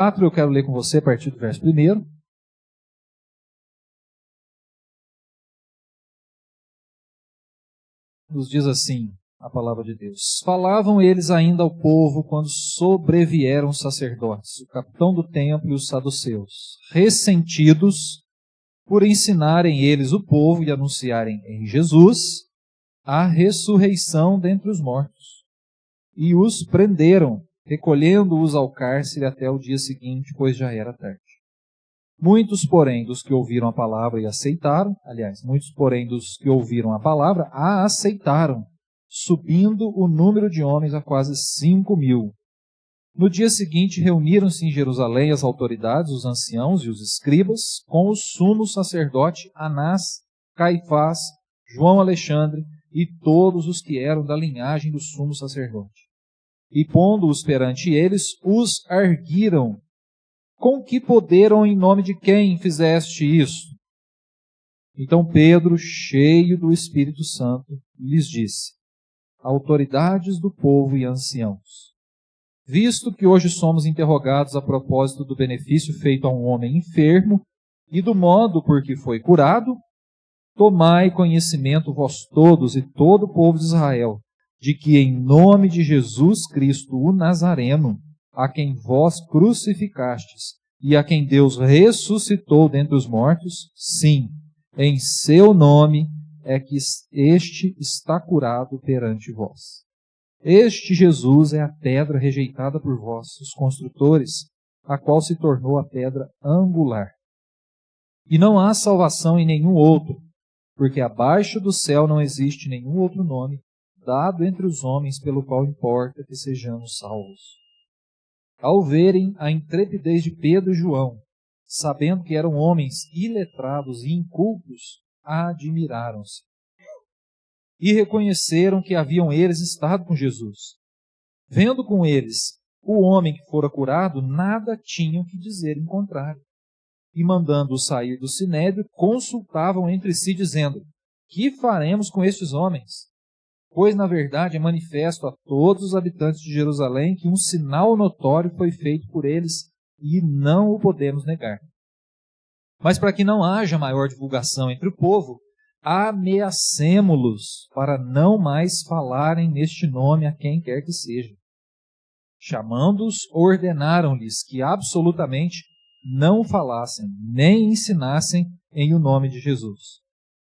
4, eu quero ler com você a partir do verso 1. Nos diz assim a palavra de Deus: Falavam eles ainda ao povo quando sobrevieram os sacerdotes, o capitão do templo e os saduceus, ressentidos por ensinarem eles o povo e anunciarem em Jesus a ressurreição dentre os mortos. E os prenderam, recolhendo-os ao cárcere até o dia seguinte, pois já era tarde. Muitos, porém, dos que ouviram a palavra e aceitaram, a aceitaram, subindo o número de homens a quase 5.000. No dia seguinte, reuniram-se em Jerusalém as autoridades, os anciãos e os escribas, com o sumo sacerdote Anás, Caifás, João Alexandre e todos os que eram da linhagem do sumo sacerdote. E pondo-os perante eles, os arguiram: Com que poder ou em nome de quem fizeste isso? Então Pedro, cheio do Espírito Santo, lhes disse: Autoridades do povo e anciãos, visto que hoje somos interrogados a propósito do benefício feito a um homem enfermo e do modo por que foi curado, tomai conhecimento vós todos e todo o povo de Israel, de que em nome de Jesus Cristo, o Nazareno, a quem vós crucificastes e a quem Deus ressuscitou dentre os mortos, sim, em seu nome é que este está curado perante vós. Este Jesus é a pedra rejeitada por vós, os construtores, a qual se tornou a pedra angular. E não há salvação em nenhum outro, porque abaixo do céu não existe nenhum outro nome dado entre os homens pelo qual importa que sejamos salvos. Ao verem a intrepidez de Pedro e João, sabendo que eram homens iletrados e incultos, admiraram-se. E reconheceram que haviam eles estado com Jesus. Vendo com eles o homem que fora curado, nada tinham que dizer em contrário. E mandando-os sair do sinédrio, consultavam entre si, dizendo: Que faremos com estes homens? Pois, na verdade, é manifesto a todos os habitantes de Jerusalém que um sinal notório foi feito por eles e não o podemos negar. Mas para que não haja maior divulgação entre o povo, ameacemo-los para não mais falarem neste nome a quem quer que seja. Chamando-os, ordenaram-lhes que absolutamente não falassem, nem ensinassem em o nome de Jesus.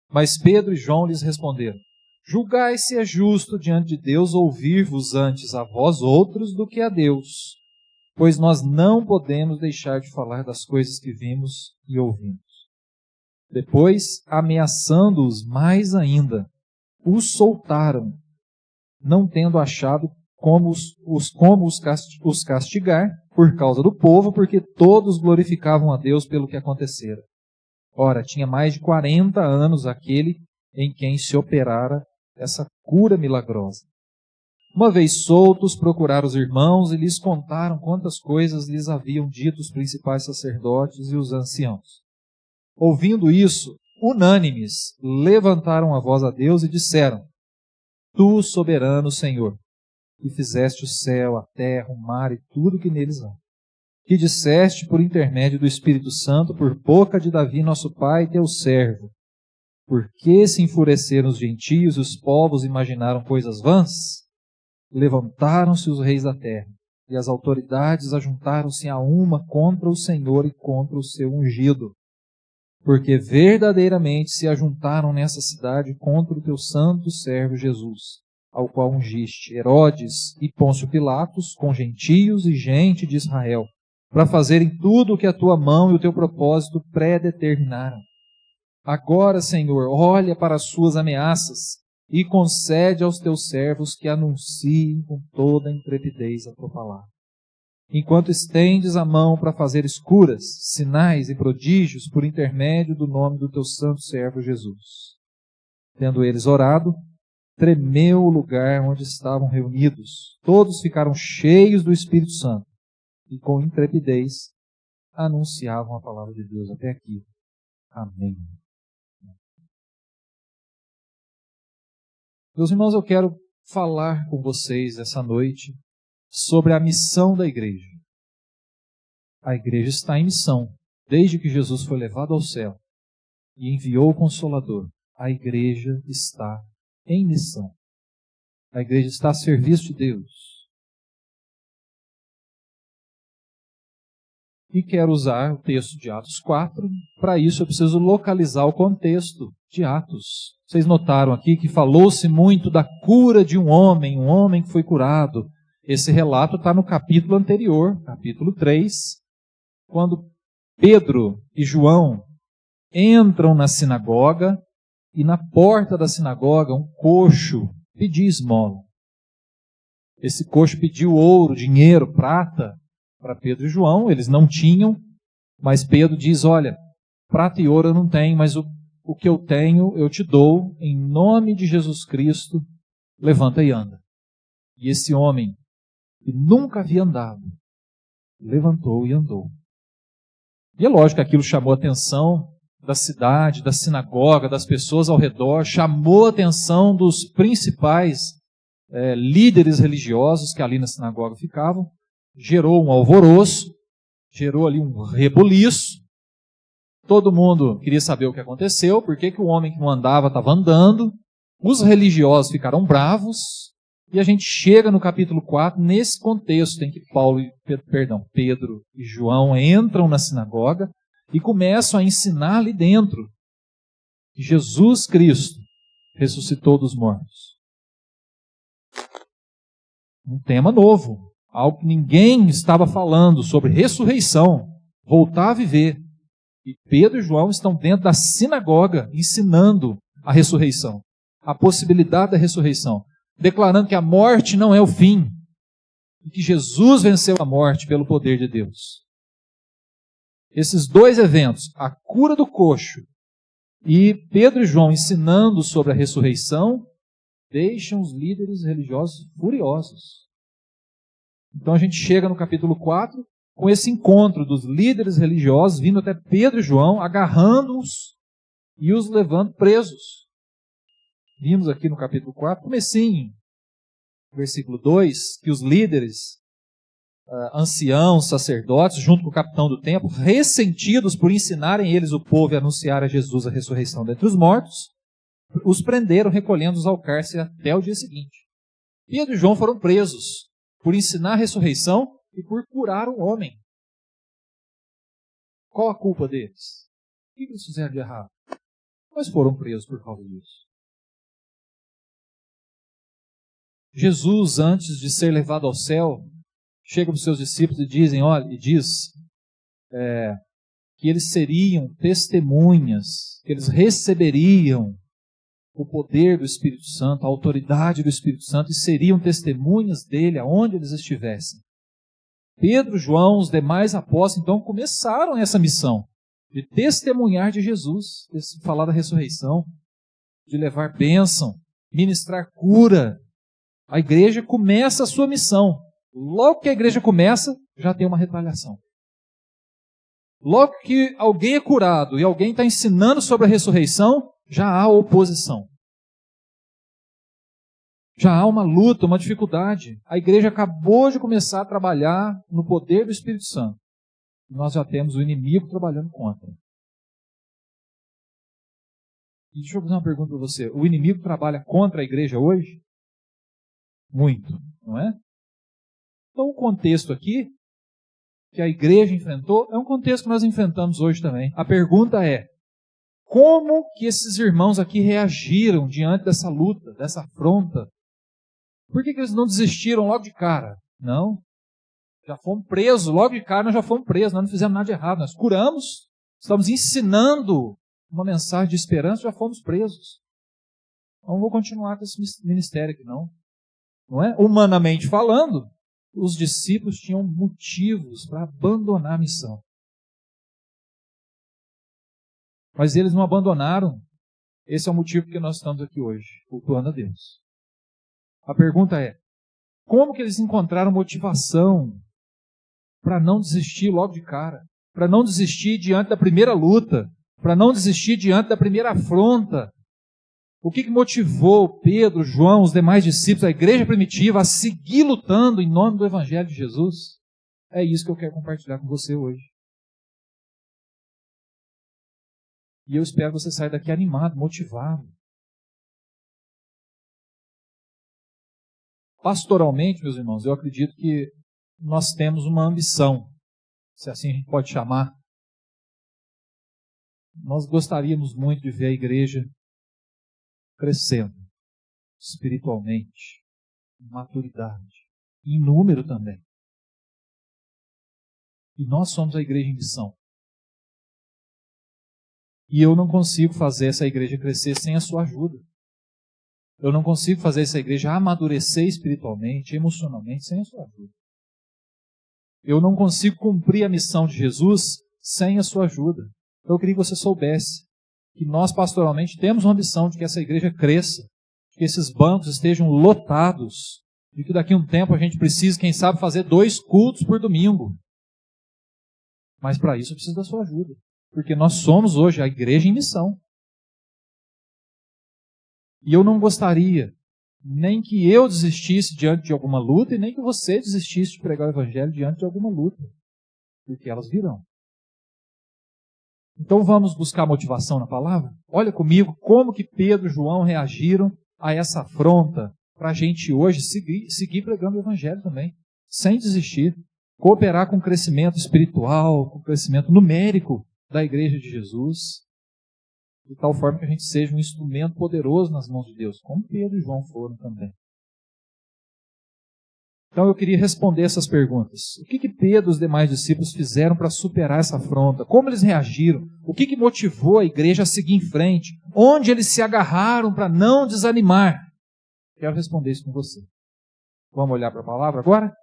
Mas Pedro e João lhes responderam: Julgai se é justo diante de Deus ouvir-vos antes a vós outros do que a Deus, pois nós não podemos deixar de falar das coisas que vimos e ouvimos. Depois, ameaçando-os mais ainda, os soltaram, não tendo achado como os castigar por causa do povo, porque todos glorificavam a Deus pelo que acontecera. Ora, tinha mais de 40 anos aquele em quem se operara essa cura milagrosa. Uma vez soltos, procuraram os irmãos e lhes contaram quantas coisas lhes haviam dito os principais sacerdotes e os anciãos. Ouvindo isso, unânimes, levantaram a voz a Deus e disseram: Tu, soberano Senhor, que fizeste o céu, a terra, o mar e tudo que neles há, que disseste por intermédio do Espírito Santo, por boca de Davi, nosso pai, teu servo: Por que se enfureceram os gentios e os povos imaginaram coisas vãs? Levantaram-se os reis da terra, e as autoridades ajuntaram-se a uma contra o Senhor e contra o seu ungido. Porque verdadeiramente se ajuntaram nessa cidade contra o teu santo servo Jesus, ao qual ungiste Herodes e Pôncio Pilatos, com gentios e gente de Israel, para fazerem tudo o que a tua mão e o teu propósito predeterminaram. Agora, Senhor, olha para as suas ameaças e concede aos teus servos que anunciem com toda a intrepidez a tua palavra. Enquanto estendes a mão para fazer curas, sinais e prodígios por intermédio do nome do teu santo servo Jesus. Tendo eles orado, tremeu o lugar onde estavam reunidos. Todos ficaram cheios do Espírito Santo e com intrepidez anunciavam a palavra de Deus. Até aqui. Amém. Meus irmãos, eu quero falar com vocês essa noite sobre a missão da igreja. A igreja está em missão. Desde que Jesus foi levado ao céu e enviou o Consolador, a igreja está em missão. A igreja está a serviço de Deus. E quero usar o texto de Atos 4. Para isso eu preciso localizar o contexto de Atos. Vocês notaram aqui que falou-se muito da cura de um homem que foi curado. Esse relato está no capítulo anterior, capítulo 3, quando Pedro e João entram na sinagoga e na porta da sinagoga um coxo pedia esmola. Esse coxo pediu ouro, dinheiro, prata para Pedro e João. Eles não tinham, mas Pedro diz, olha, prata e ouro eu não tenho, mas o que eu tenho eu te dou, em nome de Jesus Cristo, levanta e anda. E esse homem, que nunca havia andado, levantou e andou. E é lógico que aquilo chamou a atenção da cidade, da sinagoga, das pessoas ao redor, chamou a atenção dos principais líderes religiosos que ali na sinagoga ficavam, gerou um alvoroço, gerou ali um reboliço. Todo mundo queria saber o que aconteceu, por que o homem que não andava estava andando. Os religiosos ficaram bravos, e a gente chega no capítulo 4, nesse contexto em que Pedro e João entram na sinagoga e começam a ensinar ali dentro que Jesus Cristo ressuscitou dos mortos. Um tema novo, algo que ninguém estava falando sobre ressurreição, voltar a viver. E Pedro e João estão dentro da sinagoga ensinando a ressurreição, a possibilidade da ressurreição, declarando que a morte não é o fim, e que Jesus venceu a morte pelo poder de Deus. Esses dois eventos, a cura do coxo e Pedro e João ensinando sobre a ressurreição, deixam os líderes religiosos furiosos. Então a gente chega no capítulo 4, com esse encontro dos líderes religiosos, vindo até Pedro e João, agarrando-os e os levando presos. Vimos aqui no capítulo 4, comecinho, versículo 2, que os líderes, anciãos, sacerdotes, junto com o capitão do templo, ressentidos por ensinarem eles o povo e anunciar a Jesus a ressurreição dentre os mortos, os prenderam, recolhendo-os ao cárcere até o dia seguinte. Pedro e João foram presos por ensinar a ressurreição e por curar um homem. Qual a culpa deles? O que eles fizeram de errado? Mas foram presos por causa disso. Jesus, antes de ser levado ao céu, chega para os seus discípulos e diz que eles seriam testemunhas, que eles receberiam o poder do Espírito Santo, a autoridade do Espírito Santo, e seriam testemunhas dele aonde eles estivessem. Pedro, João, os demais apóstolos, então, começaram essa missão de testemunhar de Jesus, de falar da ressurreição, de levar bênção, ministrar cura. A igreja começa a sua missão. Logo que a igreja começa, já tem uma retaliação. Logo que alguém é curado e alguém está ensinando sobre a ressurreição, já há oposição. Já há uma luta, uma dificuldade. A igreja acabou de começar a trabalhar no poder do Espírito Santo. E nós já temos o inimigo trabalhando contra. E deixa eu fazer uma pergunta para você. O inimigo trabalha contra a igreja hoje? Muito, não é? Então o contexto aqui, que a igreja enfrentou, é um contexto que nós enfrentamos hoje também. A pergunta é, como que esses irmãos aqui reagiram diante dessa luta, dessa afronta? Por que eles não desistiram logo de cara? Não. Já fomos presos, logo de cara nós já fomos presos, nós não fizemos nada de errado, nós curamos, estamos ensinando uma mensagem de esperança, já fomos presos. Não vou continuar com esse ministério aqui não. Não é? Humanamente falando, os discípulos tinham motivos para abandonar a missão. Mas eles não abandonaram. Esse é o motivo que nós estamos aqui hoje, cultuando a Deus. A pergunta é, como que eles encontraram motivação para não desistir logo de cara? Para não desistir diante da primeira luta? Para não desistir diante da primeira afronta? O que motivou Pedro, João, os demais discípulos, a igreja primitiva a seguir lutando em nome do Evangelho de Jesus? É isso que eu quero compartilhar com você hoje. E eu espero que você saia daqui animado, motivado. Pastoralmente, meus irmãos, eu acredito que nós temos uma ambição, se assim a gente pode chamar. Nós gostaríamos muito de ver a igreja crescendo espiritualmente, em maturidade, em número também. E nós somos a igreja em missão. E eu não consigo fazer essa igreja crescer sem a sua ajuda. Eu não consigo fazer essa igreja amadurecer espiritualmente, emocionalmente, sem a sua ajuda. Eu não consigo cumprir a missão de Jesus sem a sua ajuda. Então eu queria que você soubesse que nós pastoralmente temos uma ambição de que essa igreja cresça, de que esses bancos estejam lotados, de que daqui a um tempo a gente precisa, quem sabe, fazer 2 cultos por domingo. Mas para isso eu preciso da sua ajuda, porque nós somos hoje a igreja em missão. E eu não gostaria nem que eu desistisse diante de alguma luta e nem que você desistisse de pregar o evangelho diante de alguma luta, porque elas virão. Então vamos buscar motivação na palavra? Olha comigo como que Pedro e João reagiram a essa afronta para a gente hoje seguir pregando o evangelho também, sem desistir, cooperar com o crescimento espiritual, com o crescimento numérico da igreja de Jesus, de tal forma que a gente seja um instrumento poderoso nas mãos de Deus, como Pedro e João foram também. Então eu queria responder essas perguntas. O que Pedro e os demais discípulos fizeram para superar essa afronta? Como eles reagiram? O que motivou a igreja a seguir em frente? Onde eles se agarraram para não desanimar? Quero responder isso com você. Vamos olhar para a palavra agora?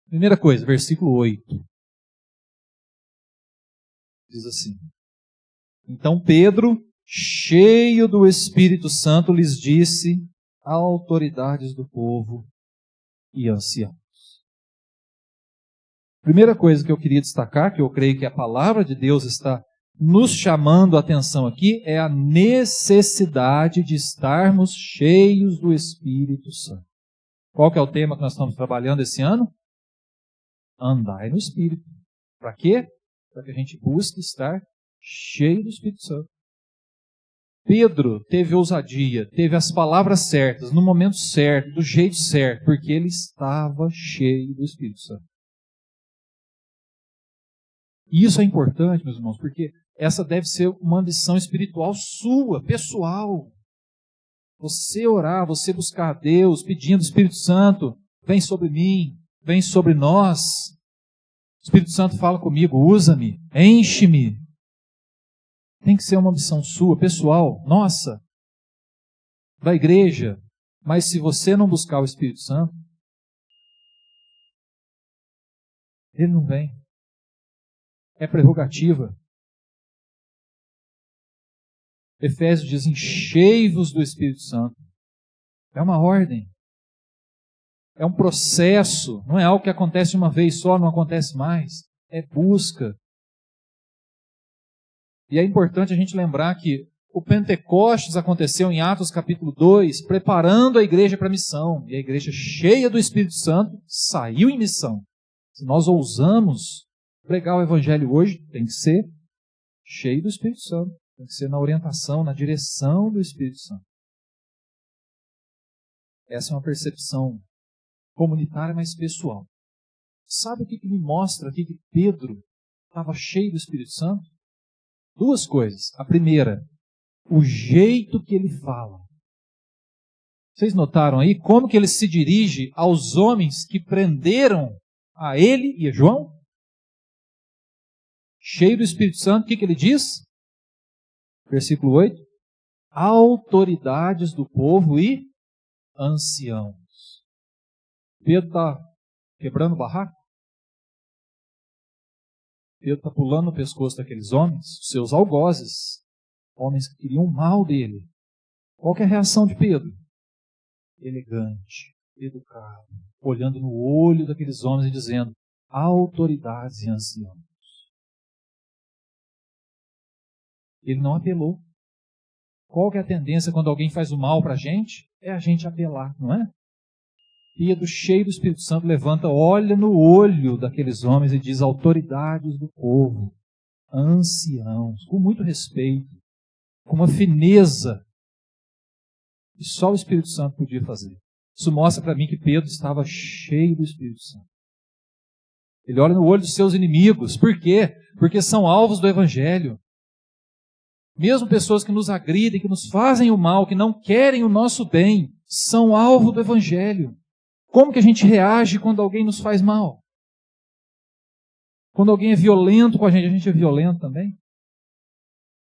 Primeira coisa, versículo 8. Diz assim: Então Pedro, cheio do Espírito Santo, lhes disse: autoridades do povo e anciãos. Primeira coisa que eu queria destacar, que eu creio que a palavra de Deus está nos chamando a atenção aqui, é a necessidade de estarmos cheios do Espírito Santo. Qual que é o tema que nós estamos trabalhando esse ano? Andai no Espírito. Para quê? Para que a gente busque estar cheio do Espírito Santo. Pedro teve ousadia, teve as palavras certas, no momento certo, do jeito certo, porque ele estava cheio do Espírito Santo. E isso é importante, meus irmãos, porque essa deve ser uma ambição espiritual sua, pessoal. Você orar, você buscar a Deus, pedindo, Espírito Santo, vem sobre mim, vem sobre nós. O Espírito Santo fala comigo, usa-me, enche-me. Tem que ser uma ambição sua, pessoal, nossa, da igreja. Mas se você não buscar o Espírito Santo, ele não vem. É prerrogativa. Efésios diz, enchei-vos do Espírito Santo. É uma ordem. É um processo. Não é algo que acontece uma vez só, não acontece mais. É busca. E é importante a gente lembrar que o Pentecostes aconteceu em Atos capítulo 2, preparando a igreja para a missão. E a igreja cheia do Espírito Santo saiu em missão. Se nós ousamos pregar o evangelho hoje, tem que ser cheio do Espírito Santo. Tem que ser na orientação, na direção do Espírito Santo. Essa é uma percepção comunitária, mas pessoal. Sabe o que me mostra aqui que Pedro estava cheio do Espírito Santo? 2 coisas. A primeira, o jeito que ele fala. Vocês notaram aí como que ele se dirige aos homens que prenderam a ele e a João? Cheio do Espírito Santo, o que ele diz? Versículo 8. Autoridades do povo e anciãos. Pedro está quebrando o barraco? Pedro está pulando no pescoço daqueles homens, seus algozes, homens que queriam o mal dele. Qual que é a reação de Pedro? Elegante, educado, olhando no olho daqueles homens e dizendo, autoridades e anciãos. Ele não apelou. Qual que é a tendência quando alguém faz o mal para a gente? É a gente apelar, não é? Pedro, cheio do Espírito Santo, levanta, olha no olho daqueles homens e diz: autoridades do povo, anciãos, com muito respeito, com uma fineza que só o Espírito Santo podia fazer. Isso mostra para mim que Pedro estava cheio do Espírito Santo. Ele olha no olho dos seus inimigos. Por quê? Porque são alvos do Evangelho. Mesmo pessoas que nos agridem, que nos fazem o mal, que não querem o nosso bem, são alvo do Evangelho. Como que a gente reage quando alguém nos faz mal? Quando alguém é violento com a gente é violento também?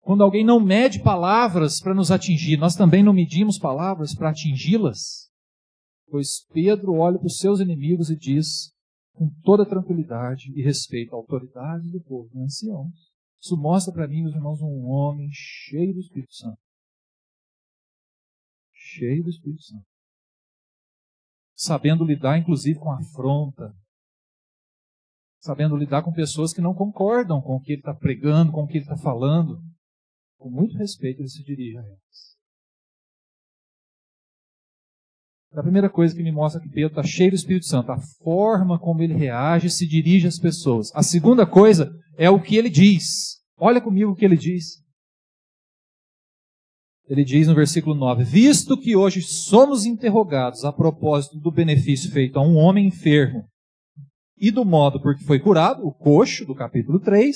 Quando alguém não mede palavras para nos atingir, nós também não medimos palavras para atingi-las? Pois Pedro olha para os seus inimigos e diz, com toda tranquilidade e respeito à autoridade do povo, do ancião. Isso mostra para mim, meus irmãos, um homem cheio do Espírito Santo. Cheio do Espírito Santo. Sabendo lidar, inclusive, com afronta. Sabendo lidar com pessoas que não concordam com o que ele está pregando, com o que ele está falando. Com muito respeito, ele se dirige a elas. A primeira coisa que me mostra que Pedro está cheio do Espírito Santo, a forma como ele reage e se dirige às pessoas. A segunda coisa é o que ele diz. Olha comigo o que ele diz. Ele diz no versículo 9, visto que hoje somos interrogados a propósito do benefício feito a um homem enfermo e do modo por que foi curado, o coxo do capítulo 3,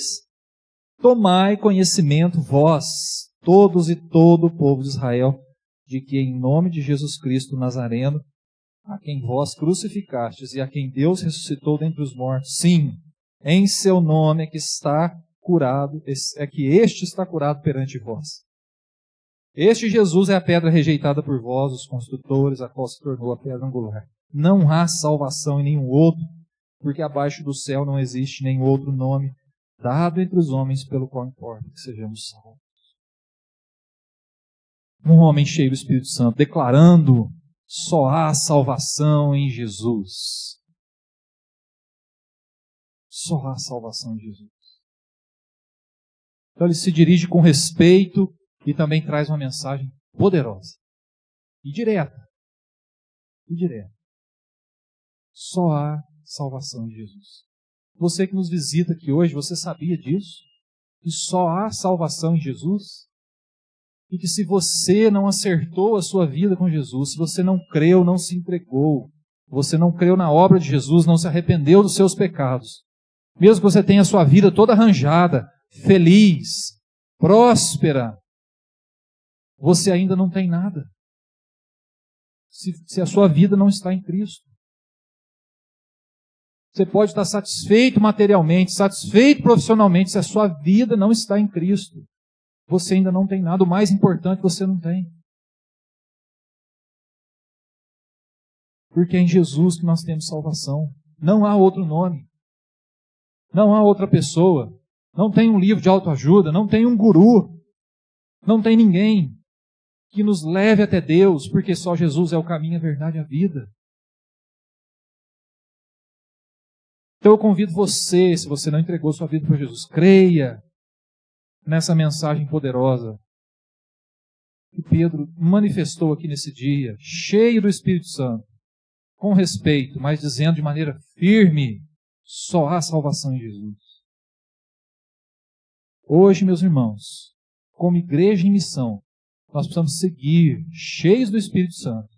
tomai conhecimento vós, todos e todo o povo de Israel, de que em nome de Jesus Cristo Nazareno, a quem vós crucificastes e a quem Deus ressuscitou dentre os mortos, sim, em seu nome é que está curado, é que este está curado perante vós. Este Jesus é a pedra rejeitada por vós, os construtores, a qual se tornou a pedra angular. Não há salvação em nenhum outro, porque abaixo do céu não existe nenhum outro nome dado entre os homens pelo qual importa que sejamos salvos. Um homem cheio do Espírito Santo, declarando: só há salvação em Jesus. Só há salvação em Jesus. Então ele se dirige com respeito e também traz uma mensagem poderosa. E direta. E direta. Só há salvação em Jesus. Você que nos visita aqui hoje, você sabia disso? Que só há salvação em Jesus? E que se você não acertou a sua vida com Jesus, se você não creu, não se entregou, você não creu na obra de Jesus, não se arrependeu dos seus pecados, mesmo que você tenha a sua vida toda arranjada, feliz, próspera, você ainda não tem nada. Se a sua vida não está em Cristo. Você pode estar satisfeito materialmente, satisfeito profissionalmente, se a sua vida não está em Cristo. Você ainda não tem nada. O mais importante você não tem. Porque é em Jesus que nós temos salvação. Não há outro nome. Não há outra pessoa. Não tem um livro de autoajuda. Não tem um guru. Não tem ninguém que nos leve até Deus, porque só Jesus é o caminho, a verdade e a vida. Então eu convido você, se você não entregou sua vida para Jesus, creia nessa mensagem poderosa que Pedro manifestou aqui nesse dia, cheio do Espírito Santo, com respeito, mas dizendo de maneira firme: só há salvação em Jesus. Hoje, meus irmãos, como igreja em missão, nós precisamos seguir cheios do Espírito Santo,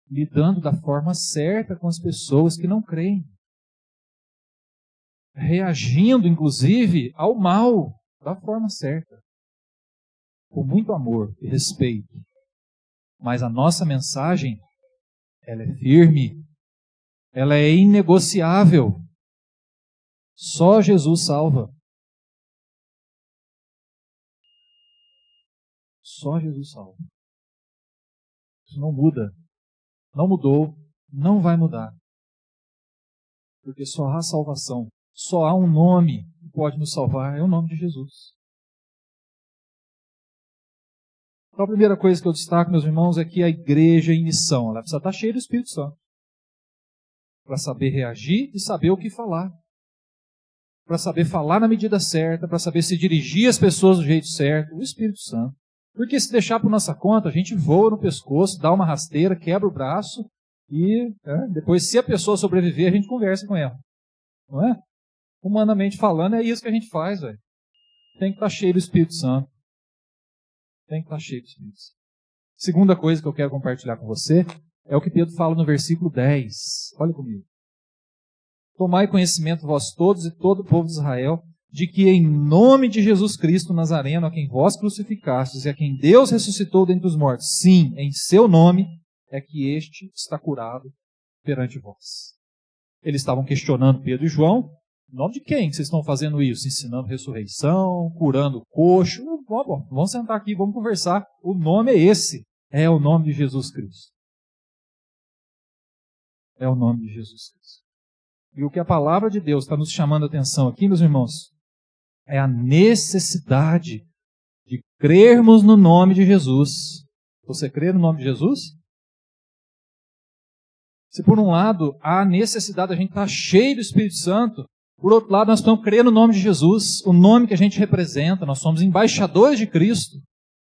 lidando da forma certa com as pessoas que não creem, reagindo, inclusive, ao mal da forma certa, com muito amor e respeito. Mas a nossa mensagem, ela é firme, ela é inegociável. Só Jesus salva. Só Jesus salva. Isso não muda. Não mudou, não vai mudar. Porque só há salvação. Só há um nome que pode nos salvar, é o nome de Jesus. Então a primeira coisa que eu destaco, meus irmãos, é que a igreja em missão, ela precisa estar cheia do Espírito Santo. Para saber reagir e saber o que falar. Para saber falar na medida certa, para saber se dirigir às pessoas do jeito certo, o Espírito Santo. Porque se deixar por nossa conta, a gente voa no pescoço, dá uma rasteira, quebra o braço E depois, se a pessoa sobreviver, a gente conversa com ela. Não é? Humanamente falando, é isso que a gente faz, velho. Tem que estar cheio do Espírito Santo. Tem que estar cheio do Espírito Santo. Segunda coisa que eu quero compartilhar com você é o que Pedro fala no versículo 10. Olha comigo. Tomai conhecimento vós todos e todo o povo de Israel, de que em nome de Jesus Cristo Nazareno, a quem vós crucificastes e a quem Deus ressuscitou dentre os mortos, sim, em seu nome, é que este está curado perante vós. Eles estavam questionando Pedro e João, em nome de quem vocês estão fazendo isso? Ensinando ressurreição, curando coxo. Vamos sentar aqui, vamos conversar. O nome é esse. É o nome de Jesus Cristo. É o nome de Jesus Cristo. E o que a palavra de Deus está nos chamando a atenção aqui, meus irmãos, é a necessidade de crermos no nome de Jesus. Você crê no nome de Jesus? Se por um lado há necessidade de a gente estar cheio do Espírito Santo, por outro lado nós precisamos crer no nome de Jesus, o nome que a gente representa, nós somos embaixadores de Cristo.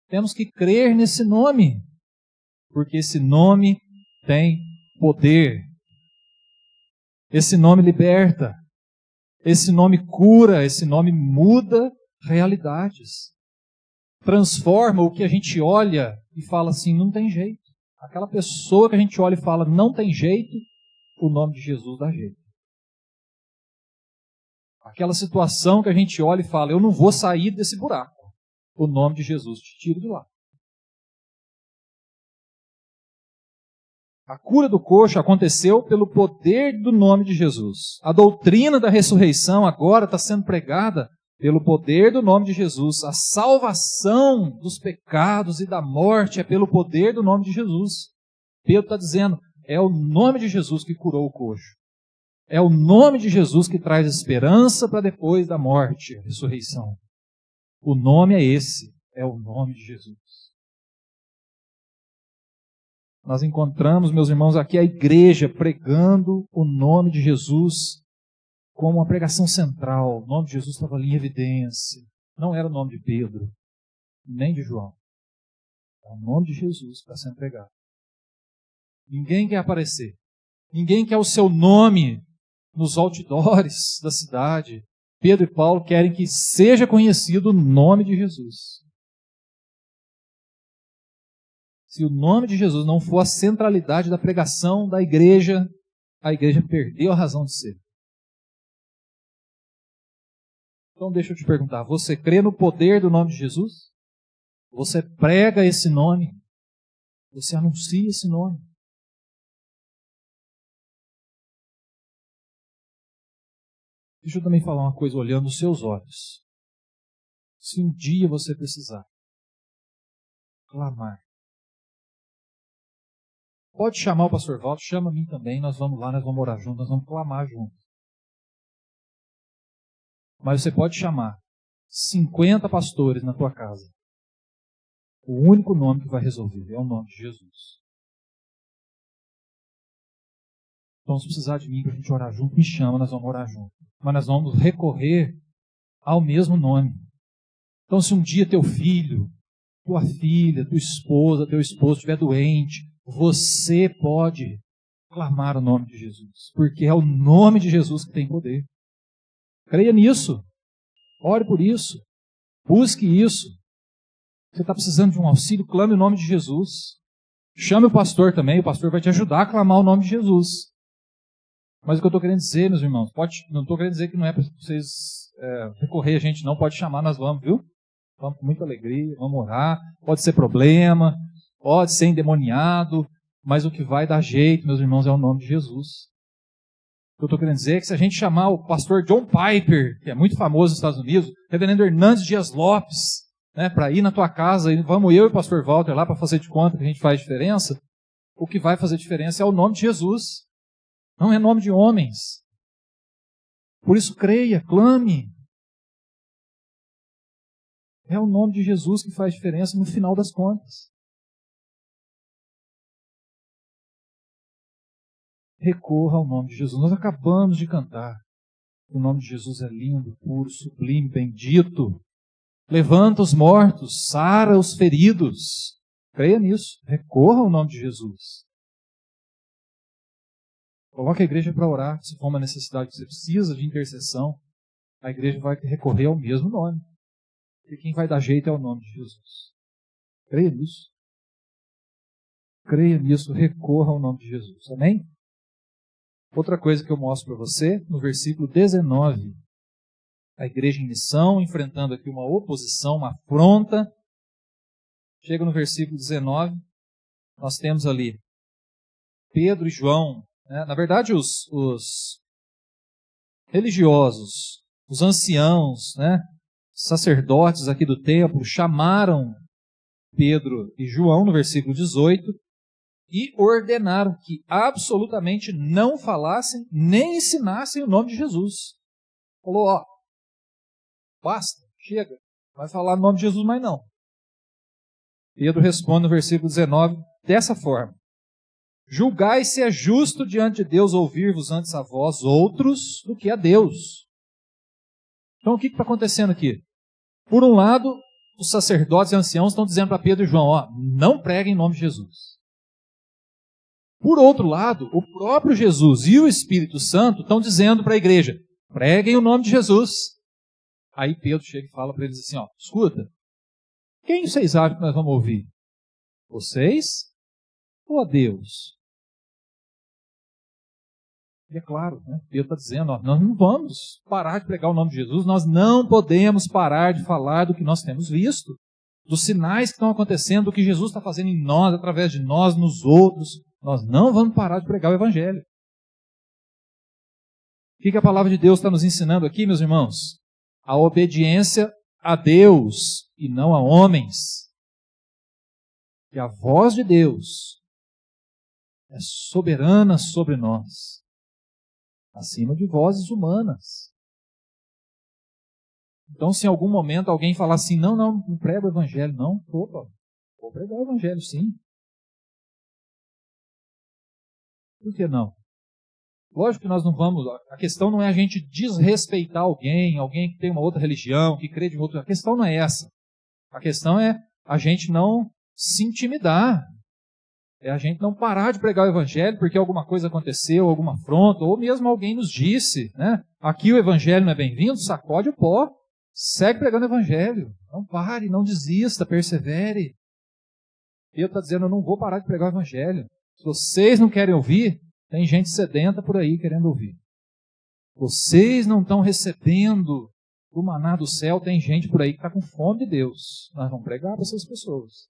Temos que crer nesse nome, porque esse nome tem poder. Esse nome liberta, esse nome cura, esse nome muda realidades. Transforma o que a gente olha e fala assim, não tem jeito. Aquela pessoa que a gente olha e fala, não tem jeito, o nome de Jesus dá jeito. Aquela situação que a gente olha e fala, eu não vou sair desse buraco, o nome de Jesus te tira de lá. A cura do coxo aconteceu pelo poder do nome de Jesus. A doutrina da ressurreição agora está sendo pregada pelo poder do nome de Jesus. A salvação dos pecados e da morte é pelo poder do nome de Jesus. Pedro está dizendo, é o nome de Jesus que curou o coxo. É o nome de Jesus que traz esperança para depois da morte, a ressurreição. O nome é esse, é o nome de Jesus. Nós encontramos, meus irmãos, aqui a igreja pregando o nome de Jesus como uma pregação central. O nome de Jesus estava ali em evidência. Não era o nome de Pedro, nem de João. É o nome de Jesus que está sendo pregado. Ninguém quer aparecer. Ninguém quer o seu nome nos outdoors da cidade. Pedro e Paulo querem que seja conhecido o nome de Jesus. Se o nome de Jesus não for a centralidade da pregação da igreja, a igreja perdeu a razão de ser. Então deixa eu te perguntar, você crê no poder do nome de Jesus? Você prega esse nome? Você anuncia esse nome? Deixa eu também falar uma coisa olhando os seus olhos. Se um dia você precisar clamar, pode chamar o pastor Walter, chama a mim também, nós vamos lá, nós vamos orar juntos, nós vamos clamar juntos. Mas você pode chamar 50 pastores na tua casa. O único nome que vai resolver é o nome de Jesus. Então, se precisar de mim para a gente orar junto, me chama, nós vamos orar junto. Mas nós vamos recorrer ao mesmo nome. Então, se um dia teu filho, tua filha, tua esposa, teu esposo estiver doente, você pode clamar o nome de Jesus. Porque é o nome de Jesus que tem poder. Creia nisso. Ore por isso. Busque isso. Você está precisando de um auxílio, clame o nome de Jesus. Chame o pastor também, o pastor vai te ajudar a clamar o nome de Jesus. Mas o que eu estou querendo dizer, meus irmãos, não estou querendo dizer que não é para vocês recorrer a gente, não, pode chamar, nós vamos, viu? Vamos com muita alegria, vamos orar, pode ser problema, pode ser endemoniado, mas o que vai dar jeito, meus irmãos, é o nome de Jesus. O que eu estou querendo dizer é que se a gente chamar o pastor John Piper, que é muito famoso nos Estados Unidos, reverendo Hernandes Dias Lopes, para ir na tua casa, e vamos eu e o pastor Walter lá para fazer de conta que a gente faz diferença, o que vai fazer diferença é o nome de Jesus. Não é nome de homens. Por isso creia, clame. É o nome de Jesus que faz diferença no final das contas. Recorra ao nome de Jesus. Nós acabamos de cantar. O nome de Jesus é lindo, puro, sublime, bendito. Levanta os mortos, sara os feridos. Creia nisso. Recorra ao nome de Jesus. Coloque a igreja para orar. Se for uma necessidade que você precisa de intercessão, a igreja vai recorrer ao mesmo nome. E quem vai dar jeito é o nome de Jesus. Creia nisso. Creia nisso, recorra ao nome de Jesus. Amém? Outra coisa que eu mostro para você, no versículo 19. A igreja em missão, enfrentando aqui uma oposição, uma afronta. Chega no versículo 19, nós temos ali Pedro e João. Né? Na verdade, os religiosos, os anciãos, né? Sacerdotes aqui do templo, chamaram Pedro e João, no versículo 18, e ordenaram que absolutamente não falassem nem ensinassem o nome de Jesus. Falou, ó, basta, chega, não vai falar o nome de Jesus mais não. Pedro responde no versículo 19 dessa forma: julgai se é justo diante de Deus ouvir-vos antes a vós outros do que a Deus. Então o que está acontecendo aqui? Por um lado, os sacerdotes e anciãos estão dizendo para Pedro e João, ó, não preguem em nome de Jesus. Por outro lado, o próprio Jesus e o Espírito Santo estão dizendo para a igreja, preguem o nome de Jesus. Aí Pedro chega e fala para eles assim, ó, escuta, quem vocês acham que nós vamos ouvir? Vocês ou a Deus? E é claro, né? Pedro está dizendo, ó, nós não vamos parar de pregar o nome de Jesus, nós não podemos parar de falar do que nós temos visto, dos sinais que estão acontecendo, do que Jesus está fazendo em nós, através de nós, nos outros. Nós não vamos parar de pregar o Evangelho. O que a palavra de Deus está nos ensinando aqui, meus irmãos? A obediência a Deus e não a homens. Que a voz de Deus é soberana sobre nós, acima de vozes humanas. Então, se em algum momento alguém falar assim, não prego o Evangelho, não, opa, vou pregar o Evangelho, sim. Por que não? Lógico que nós não vamos, a questão não é a gente desrespeitar alguém que tem uma outra religião, que crê de outra, a questão não é essa. A questão é a gente não se intimidar, é a gente não parar de pregar o Evangelho porque alguma coisa aconteceu, alguma afronta, ou mesmo alguém nos disse, né? Aqui o Evangelho não é bem-vindo, sacode o pó, segue pregando o Evangelho, não pare, não desista, persevere. Pedro está dizendo, eu não vou parar de pregar o Evangelho. Se vocês não querem ouvir, tem gente sedenta por aí querendo ouvir. Vocês não estão recebendo o maná do céu, tem gente por aí que está com fome de Deus. Nós vamos pregar para essas pessoas.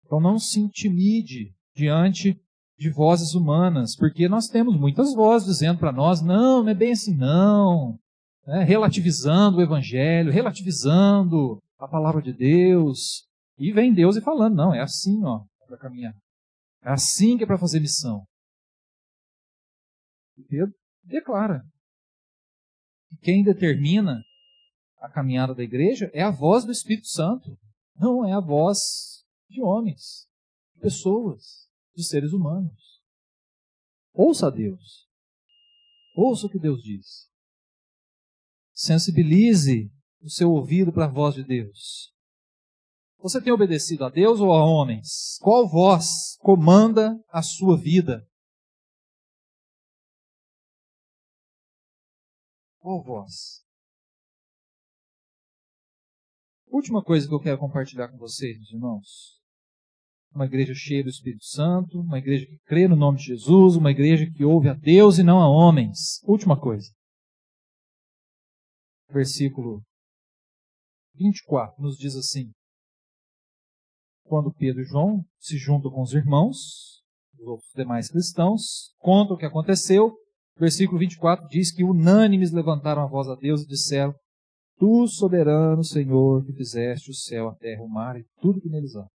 Então não se intimide diante de vozes humanas, porque nós temos muitas vozes dizendo para nós, não é bem assim não, né? Relativizando o Evangelho, relativizando a palavra de Deus, e vem Deus e falando, não, é assim ó, para caminhar, é assim que é para fazer missão. E Pedro declara que quem determina a caminhada da igreja é a voz do Espírito Santo, não é a voz de homens, de pessoas, de seres humanos. Ouça a Deus. Ouça o que Deus diz. Sensibilize o seu ouvido para a voz de Deus. Você tem obedecido a Deus ou a homens? Qual voz comanda a sua vida? Qual voz? Última coisa que eu quero compartilhar com vocês, meus irmãos. Uma igreja cheia do Espírito Santo, uma igreja que crê no nome de Jesus, uma igreja que ouve a Deus e não a homens. Última coisa. Versículo 24 nos diz assim: quando Pedro e João se juntam com os irmãos, os outros demais cristãos, contam o que aconteceu, versículo 24 diz que unânimes levantaram a voz a Deus e disseram: Tu, soberano Senhor, que fizeste o céu, a terra, o mar e tudo que neles há.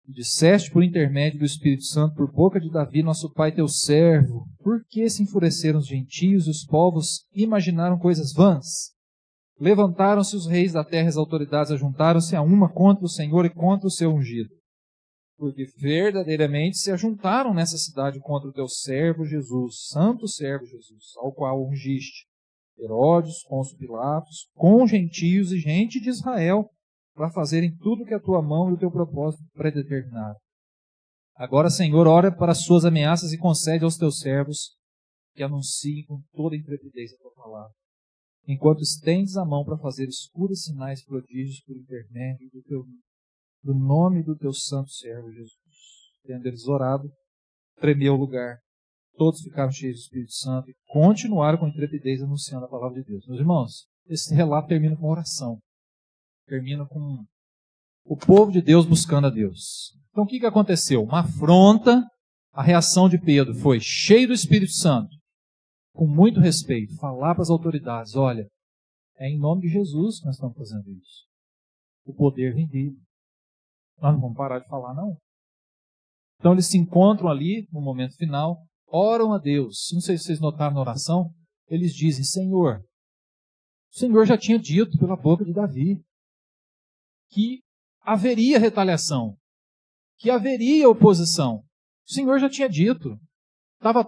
E disseste por intermédio do Espírito Santo, por boca de Davi, nosso pai, teu servo, por que se enfureceram os gentios e os povos imaginaram coisas vãs? Levantaram-se os reis da terra e as autoridades ajuntaram-se a uma contra o Senhor e contra o seu ungido. Porque verdadeiramente se ajuntaram nessa cidade contra o teu servo Jesus, santo servo Jesus, ao qual ungiste Herodes, Pôncio Pilatos, com gentios e gente de Israel, para fazerem tudo que a tua mão e o teu propósito predeterminaram. Agora, Senhor, ora para as suas ameaças e concede aos teus servos que anunciem com toda intrepidez a tua palavra, enquanto estendes a mão para fazer escuros sinais e prodígios por intermédio do nome do teu santo servo Jesus. Tendo eles orado, tremeu o lugar. Todos ficaram cheios do Espírito Santo e continuaram com intrepidez anunciando a palavra de Deus. Meus irmãos, esse relato termina com uma oração. Termina com o povo de Deus buscando a Deus. Então o que aconteceu? Uma afronta. A reação de Pedro foi cheio do Espírito Santo, com muito respeito, falar para as autoridades: olha, é em nome de Jesus que nós estamos fazendo isso. O poder vem dele. Nós não vamos parar de falar, não. Então eles se encontram ali, no momento final, oram a Deus. Não sei se vocês notaram na oração, eles dizem: Senhor, o Senhor já tinha dito pela boca de Davi que haveria retaliação, que haveria oposição. O Senhor já tinha dito.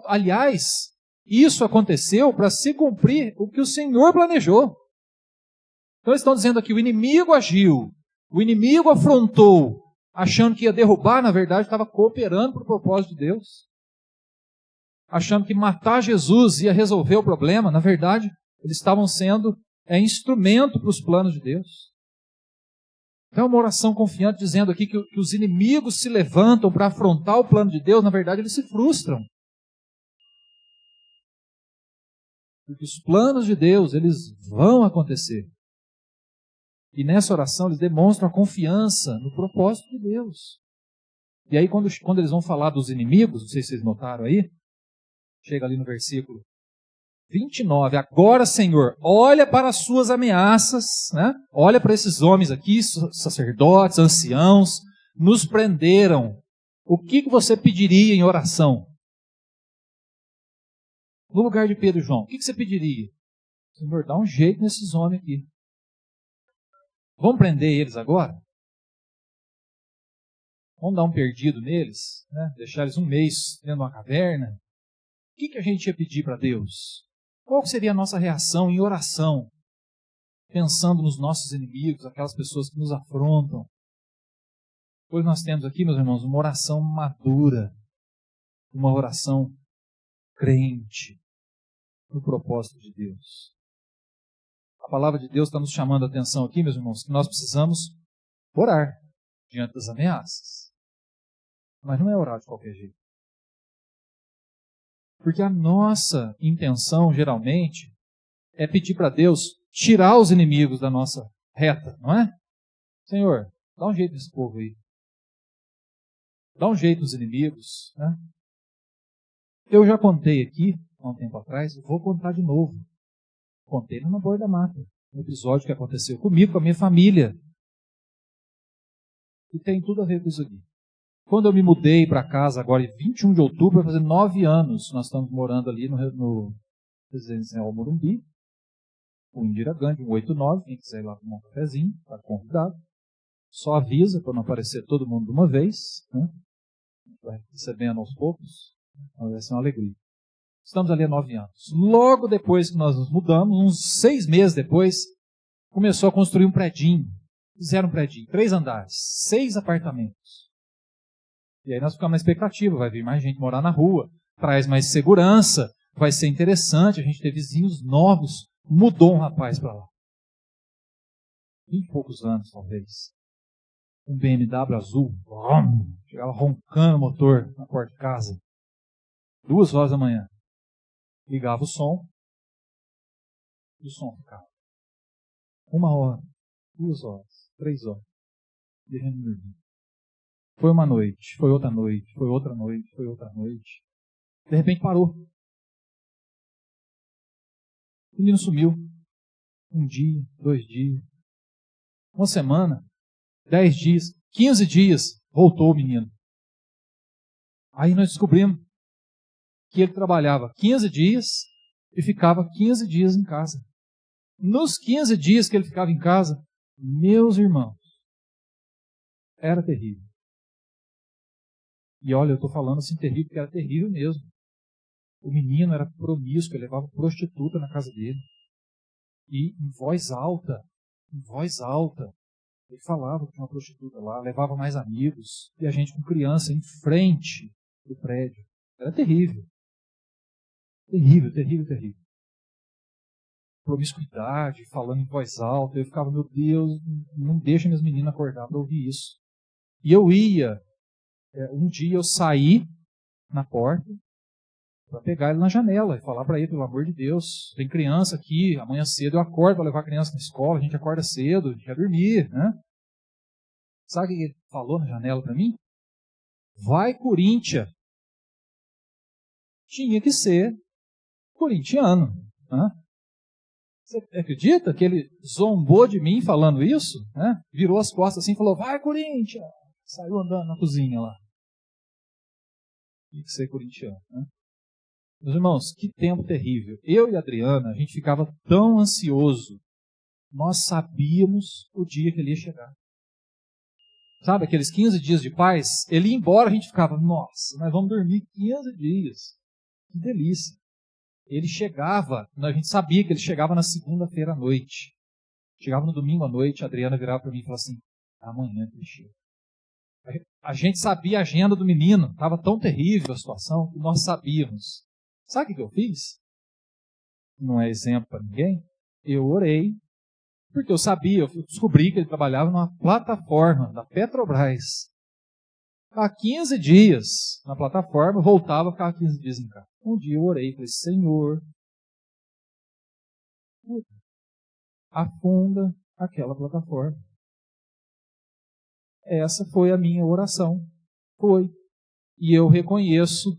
Aliás, isso aconteceu para se cumprir o que o Senhor planejou. Então eles estão dizendo aqui: o inimigo agiu, o inimigo afrontou, achando que ia derrubar, na verdade estava cooperando para o propósito de Deus. Achando que matar Jesus ia resolver o problema, na verdade eles estavam sendo instrumento para os planos de Deus. É uma oração confiante dizendo aqui que os inimigos se levantam para afrontar o plano de Deus, na verdade eles se frustram. Porque os planos de Deus, eles vão acontecer. E nessa oração eles demonstram a confiança no propósito de Deus. E aí quando eles vão falar dos inimigos, não sei se vocês notaram aí, chega ali no versículo 29, agora, Senhor, olha para as suas ameaças, né? Olha para esses homens aqui, sacerdotes, anciãos, nos prenderam. O que você pediria em oração? No lugar de Pedro e João, o que você pediria? Senhor, dá um jeito nesses homens aqui. Vamos prender eles agora? Vamos dar um perdido neles? Né? Deixar eles um mês dentro de uma caverna? O que a gente ia pedir para Deus? Qual seria a nossa reação em oração? Pensando nos nossos inimigos, aquelas pessoas que nos afrontam. Pois nós temos aqui, meus irmãos, uma oração madura, uma oração crente no propósito de Deus. A palavra de Deus está nos chamando a atenção aqui, meus irmãos, que nós precisamos orar diante das ameaças. Mas não é orar de qualquer jeito. Porque a nossa intenção, geralmente, é pedir para Deus tirar os inimigos da nossa reta, não é? Senhor, dá um jeito nesse povo aí. Dá um jeito nos inimigos, né? Eu já contei aqui, há um tempo atrás, vou contar de novo. Contei no Boi da Mata, um episódio que aconteceu comigo, com a minha família. E tem tudo a ver com isso aqui. Quando eu me mudei para casa, agora em 21 de outubro, vai fazer 9 anos, nós estamos morando ali no Residencial Morumbi, o Indira Gandhi, 189, quem quiser ir lá tomar um cafezinho, está convidado. Só avisa para não aparecer todo mundo de uma vez, né? Vai recebendo aos poucos, vai ser uma alegria. Estamos ali há 9 anos. Logo depois que nós nos mudamos, uns 6 meses depois, começou a construir um predinho. Fizeram um predinho, 3 andares, 6 apartamentos. E aí nós ficamos na expectativa, vai vir mais gente morar na rua, traz mais segurança, vai ser interessante, a gente ter vizinhos novos. Mudou um rapaz para lá. 20 e poucos anos, talvez. Um BMW azul, chegava roncando o motor na porta de casa. 2 horas da manhã. Ligava o som, e o som ficava. 1 hora, 2 horas, 3 horas. E a gente dormia. Foi uma noite, foi outra noite, foi outra noite, foi outra noite. De repente parou. O menino sumiu. 1 dia, 2 dias, 1 semana, 10 dias, 15 dias, voltou o menino. Aí nós descobrimos que ele trabalhava 15 dias e ficava 15 dias em casa. Nos 15 dias que ele ficava em casa, meus irmãos, era terrível. E olha, eu estou falando assim terrível, porque era terrível mesmo. O menino era promíscuo, ele levava prostituta na casa dele. E em voz alta, Ele falava que tinha uma prostituta lá, levava mais amigos, e a gente com criança em frente do prédio. Era terrível. Terrível, terrível, terrível. Promiscuidade, falando em voz alta. Eu ficava, meu Deus, não deixa minhas meninas acordar para ouvir isso. E eu ia, um dia eu saí na porta para pegar ele na janela e falar para ele, pelo amor de Deus, tem criança aqui, amanhã cedo eu acordo para levar a criança na escola, a gente acorda cedo, a gente quer dormir, né? Sabe o que ele falou na janela para mim? Vai, Corinthians. Tinha que ser corintiano. Né? Você acredita que ele zombou de mim falando isso? Né? Virou as costas assim e falou, vai, Corinthians. Saiu andando na cozinha lá. Tinha que ser corintiano. Né? Meus irmãos, que tempo terrível. Eu e a Adriana, a gente ficava tão ansioso. Nós sabíamos o dia que ele ia chegar. Sabe, aqueles 15 dias de paz, ele ia embora, a gente ficava, nossa, nós vamos dormir 15 dias. Que delícia. Ele chegava, a gente sabia que ele chegava na segunda-feira à noite. Chegava no domingo à noite, a Adriana virava para mim e falava assim, amanhã ele chega. A gente sabia a agenda do menino, estava tão terrível a situação, que nós sabíamos. Sabe o que eu fiz? Não é exemplo para ninguém. Eu orei, porque eu sabia, eu descobri que ele trabalhava numa plataforma da Petrobras. Ficava 15 dias na plataforma, voltava, ficava 15 dias em casa. Um dia eu orei, falei, Senhor, afunda aquela plataforma. Essa foi a minha oração. Foi. E eu reconheço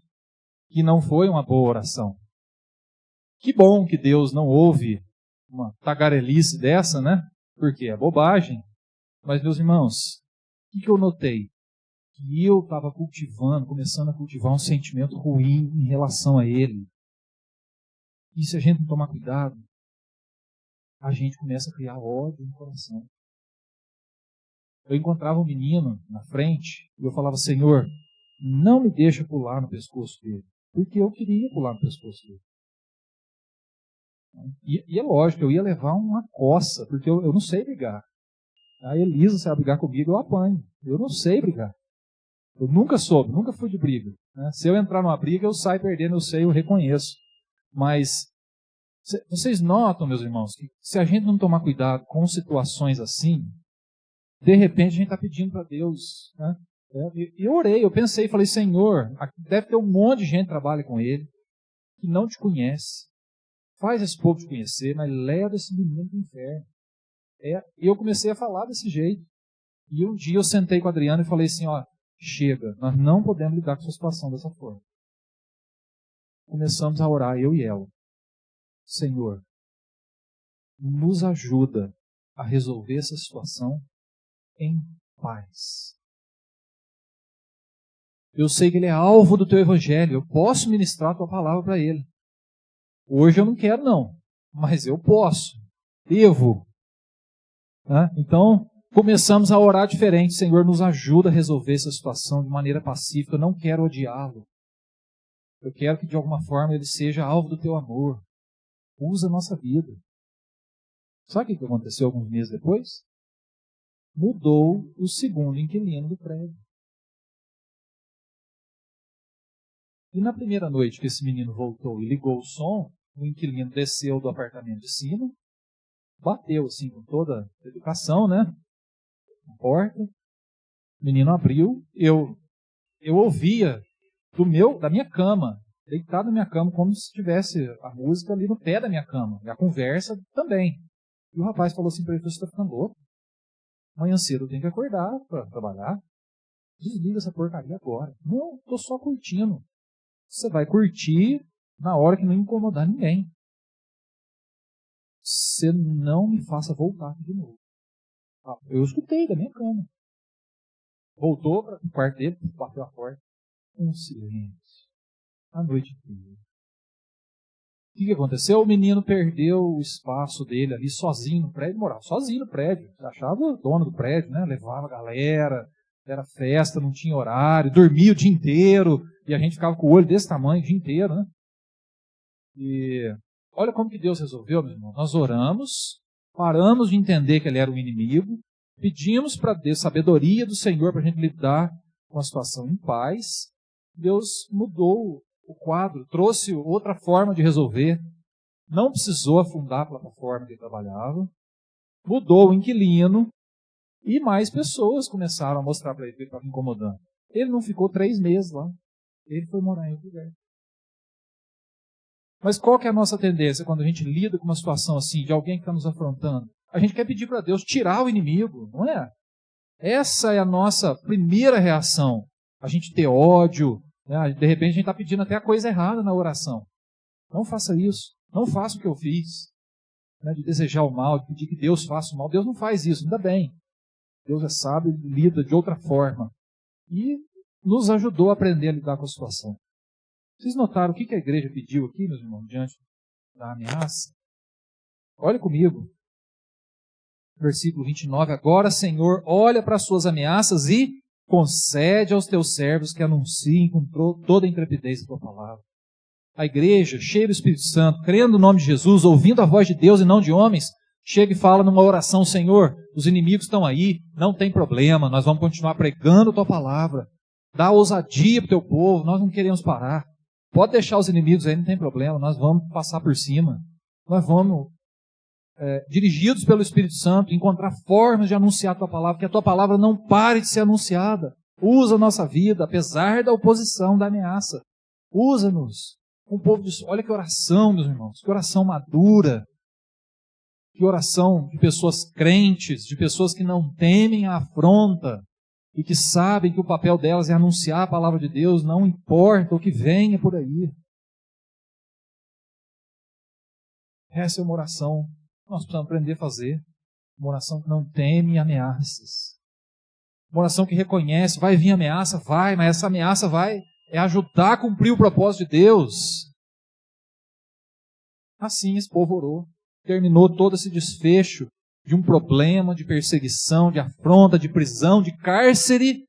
que não foi uma boa oração. Que bom que Deus não ouve uma tagarelice dessa, né? Porque é bobagem. Mas, meus irmãos, o que eu notei? Que eu estava começando a cultivar um sentimento ruim em relação a ele. E se a gente não tomar cuidado, a gente começa a criar ódio no coração. Eu encontrava um menino na frente e eu falava, Senhor, não me deixa pular no pescoço dele. Porque eu queria pular no pescoço dele. E é lógico, eu ia levar uma coça, porque eu não sei brigar. A Elisa, se ela brigar comigo, eu apanho. Eu não sei brigar. Eu nunca soube, nunca fui de briga. Né? Se eu entrar numa briga, eu saio perdendo, eu sei, eu reconheço. Mas vocês notam, meus irmãos, que se a gente não tomar cuidado com situações assim, de repente a gente está pedindo para Deus. Né? Eu orei, eu pensei, falei, Senhor, aqui deve ter um monte de gente que trabalha com ele, que não te conhece. Faz esse povo te conhecer, mas leva esse menino para o inferno. E eu comecei a falar desse jeito. E um dia eu sentei com a Adriana e falei assim, ó, chega, nós não podemos lidar com essa situação dessa forma. Começamos a orar, eu e ela. Senhor, nos ajuda a resolver essa situação em paz. Eu sei que ele é alvo do teu evangelho, eu posso ministrar a tua palavra para ele. Hoje eu não quero não, mas eu posso, devo. Né? Então, começamos a orar diferente. Senhor, nos ajuda a resolver essa situação de maneira pacífica. Eu não quero odiá-lo. Eu quero que de alguma forma ele seja alvo do teu amor. Usa a nossa vida. Sabe o que aconteceu alguns meses depois? Mudou o segundo inquilino do prédio. E na primeira noite que esse menino voltou e ligou o som, o inquilino desceu do apartamento de cima, bateu assim com toda a educação, né? Na porta. O menino abriu, eu ouvia da minha cama, deitado na minha cama, como se tivesse a música ali no pé da minha cama, e a conversa também. E o rapaz falou assim para ele, você está ficando louco? Amanhã cedo eu tenho que acordar para trabalhar. Desliga essa porcaria agora. Não, estou só curtindo. Você vai curtir na hora que não incomodar ninguém. Você não me faça voltar aqui de novo. Eu escutei da minha cama. Voltou para o quarto dele, bateu a porta. Um silêncio. A noite inteira. O que aconteceu? O menino perdeu o espaço dele ali sozinho no prédio, morava sozinho no prédio. Achava o dono do prédio, né? Levava a galera, era festa, não tinha horário, dormia o dia inteiro, e a gente ficava com o olho desse tamanho o dia inteiro, né? E olha como que Deus resolveu, meu irmão. Nós oramos, paramos de entender que ele era um inimigo, pedimos para Deus sabedoria do Senhor para a gente lidar com a situação em paz. Deus mudou o quadro, trouxe outra forma de resolver. Não precisou afundar a plataforma que ele trabalhava. Mudou o inquilino e mais pessoas começaram a mostrar para ele que ele estava incomodando. Ele não ficou 3 meses lá. Ele foi morar em outro lugar. Mas qual que é a nossa tendência quando a gente lida com uma situação assim, de alguém que está nos afrontando? A gente quer pedir para Deus tirar o inimigo, não é? Essa é a nossa primeira reação. A gente ter ódio, né? De repente a gente está pedindo até a coisa errada na oração. Não faça isso. Não faça o que eu fiz. Né? De desejar o mal, de pedir que Deus faça o mal. Deus não faz isso, ainda bem. Deus é sábio e lida de outra forma. E nos ajudou a aprender a lidar com a situação. Vocês notaram o que a igreja pediu aqui, meus irmãos, diante da ameaça? Olha comigo. Versículo 29. Agora, Senhor, olha para as suas ameaças e concede aos teus servos que anunciem com toda a intrepidez a tua palavra. A igreja, cheia do Espírito Santo, crendo no nome de Jesus, ouvindo a voz de Deus e não de homens, chega e fala numa oração: Senhor, os inimigos estão aí, não tem problema, nós vamos continuar pregando a tua palavra. Dá ousadia para o teu povo, nós não queremos parar. Pode deixar os inimigos aí, não tem problema, nós vamos passar por cima. Nós vamos, dirigidos pelo Espírito Santo, encontrar formas de anunciar a tua palavra, que a tua palavra não pare de ser anunciada. Usa a nossa vida, apesar da oposição, da ameaça. Usa-nos. Um povo de... Olha que oração, meus irmãos, que oração madura. Que oração de pessoas crentes, de pessoas que não temem a afronta e que sabem que o papel delas é anunciar a palavra de Deus, não importa o que venha por aí. Essa é uma oração que nós precisamos aprender a fazer. Uma oração que não teme ameaças. Uma oração que reconhece: vai vir ameaça, vai, mas essa ameaça vai ajudar a cumprir o propósito de Deus. Assim esse povo orou. Terminou todo esse desfecho de um problema, de perseguição, de afronta, de prisão, de cárcere,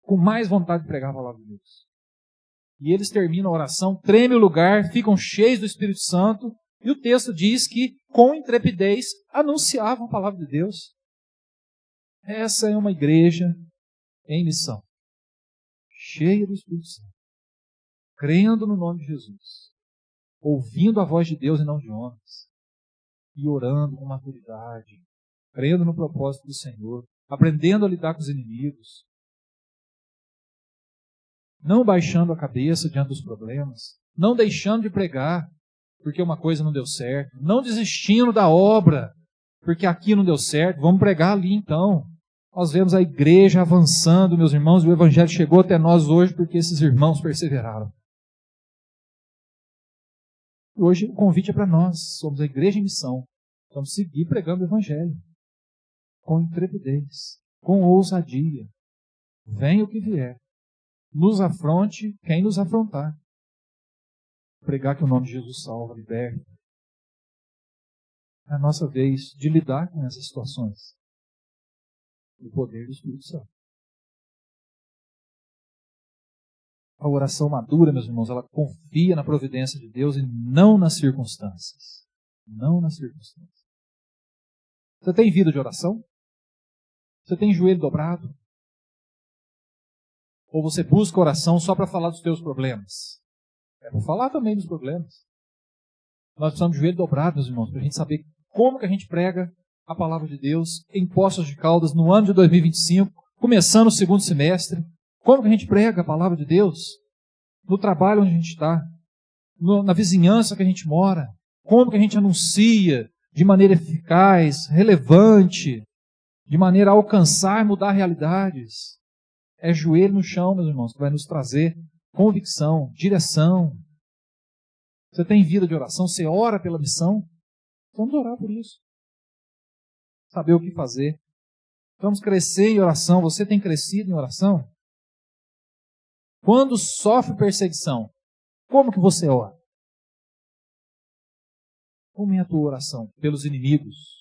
com mais vontade de pregar a palavra de Deus. E eles terminam a oração, treme o lugar, ficam cheios do Espírito Santo, e o texto diz que, com intrepidez, anunciavam a palavra de Deus. Essa é uma igreja em missão, cheia do Espírito Santo, crendo no nome de Jesus, ouvindo a voz de Deus e não de homens, e orando com maturidade, crendo no propósito do Senhor, aprendendo a lidar com os inimigos, não baixando a cabeça diante dos problemas, não deixando de pregar porque uma coisa não deu certo, não desistindo da obra porque aqui não deu certo, vamos pregar ali então. Nós vemos a igreja avançando, meus irmãos, e o evangelho chegou até nós hoje porque esses irmãos perseveraram. Hoje o convite é para nós, somos a igreja em missão. Vamos seguir pregando o evangelho, com intrepidez, com ousadia. Venha o que vier. Nos afronte quem nos afrontar. Pregar que o nome de Jesus salva, liberta. É a nossa vez de lidar com essas situações. O poder do Espírito Santo. A oração madura, meus irmãos, ela confia na providência de Deus e não nas circunstâncias. Não nas circunstâncias. Você tem vida de oração? Você tem joelho dobrado? Ou você busca oração só para falar dos teus problemas? É para falar também dos problemas. Nós precisamos de joelho dobrado, meus irmãos, para a gente saber como que a gente prega a palavra de Deus em Poços de Caldas no ano de 2025, começando o segundo semestre. Como que a gente prega a palavra de Deus? No trabalho onde a gente está, na vizinhança que a gente mora. Como que a gente anuncia de maneira eficaz, relevante, de maneira a alcançar e mudar realidades. É joelho no chão, meus irmãos, que vai nos trazer convicção, direção. Você tem vida de oração? Você ora pela missão? Vamos orar por isso. Saber o que fazer. Vamos crescer em oração. Você tem crescido em oração? Quando sofre perseguição, como que você ora? Como é a tua oração pelos inimigos?